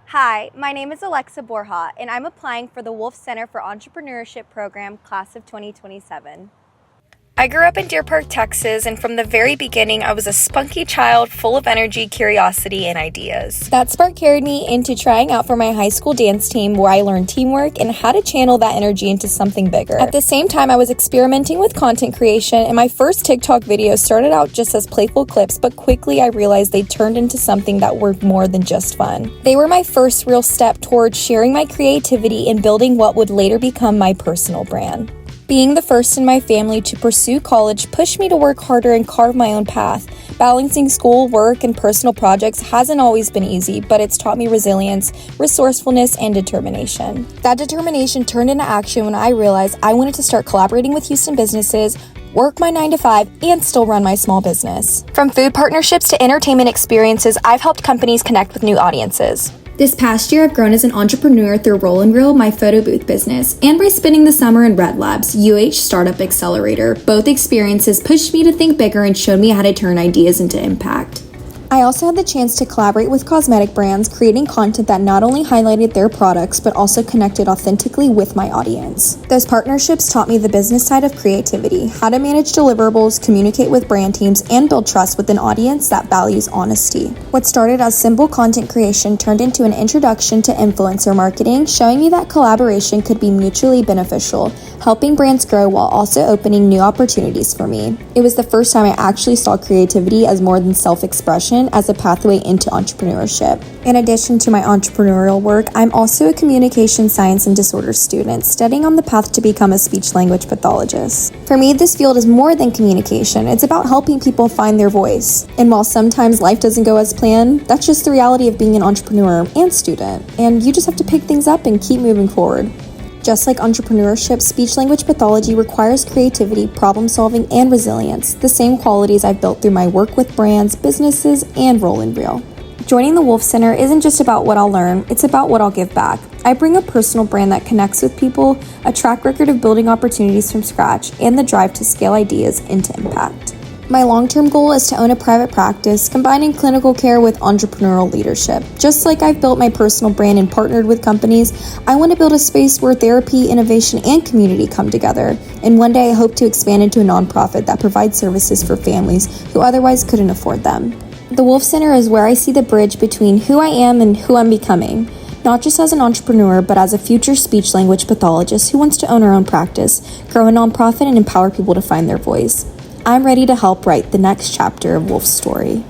Hi, my name is Alexa Borja, and I'm applying for the Wolff Center for Entrepreneurship program, class of 2027. I grew up in Deer Park, Texas, and from the very beginning, I was a spunky child full of energy, curiosity, and ideas. That spark carried me into trying out for my high school dance team, where I learned teamwork and how to channel that energy into something bigger. At the same time, I was experimenting with content creation, and my first TikTok videos started out just as playful clips, but quickly I realized they turned into something that were more than just fun. They were my first real step towards sharing my creativity and building what would later become my personal brand. Being the first in my family to pursue college pushed me to work harder and carve my own path. Balancing school, work, and personal projects hasn't always been easy, but it's taught me resilience, resourcefulness, and determination. That determination turned into action when I realized I wanted to start collaborating with Houston businesses, work my 9-to-5, and still run my small business. From food partnerships to entertainment experiences, I've helped companies connect with new audiences. This past year, I've grown as an entrepreneur through Roll and Reel, my photo booth business, and by spending the summer in Red Labs, UH Startup Accelerator. Both experiences pushed me to think bigger and showed me how to turn ideas into impact. I also had the chance to collaborate with cosmetic brands, creating content that not only highlighted their products, but also connected authentically with my audience. Those partnerships taught me the business side of creativity, how to manage deliverables, communicate with brand teams, and build trust with an audience that values honesty. What started as simple content creation turned into an introduction to influencer marketing, showing me that collaboration could be mutually beneficial, helping brands grow while also opening new opportunities for me. It was the first time I actually saw creativity as more than self-expression, as a pathway into entrepreneurship. In addition to my entrepreneurial work, I'm also a communication science and disorders student, studying on the path to become a speech-language pathologist. For me, this field is more than communication. It's about helping people find their voice. And while sometimes life doesn't go as planned, that's just the reality of being an entrepreneur and student. And you just have to pick things up and keep moving forward. Just like entrepreneurship, speech-language pathology requires creativity, problem-solving, and resilience, the same qualities I've built through my work with brands, businesses, and Roll and Reel. Joining the Wolff Center isn't just about what I'll learn, it's about what I'll give back. I bring a personal brand that connects with people, a track record of building opportunities from scratch, and the drive to scale ideas into impact. My long-term goal is to own a private practice, combining clinical care with entrepreneurial leadership. Just like I've built my personal brand and partnered with companies, I want to build a space where therapy, innovation, and community come together. And one day I hope to expand into a nonprofit that provides services for families who otherwise couldn't afford them. The Wolff Center is where I see the bridge between who I am and who I'm becoming. Not just as an entrepreneur, but as a future speech-language pathologist who wants to own her own practice, grow a nonprofit, and empower people to find their voice. I'm ready to help write the next chapter of Wolff's story.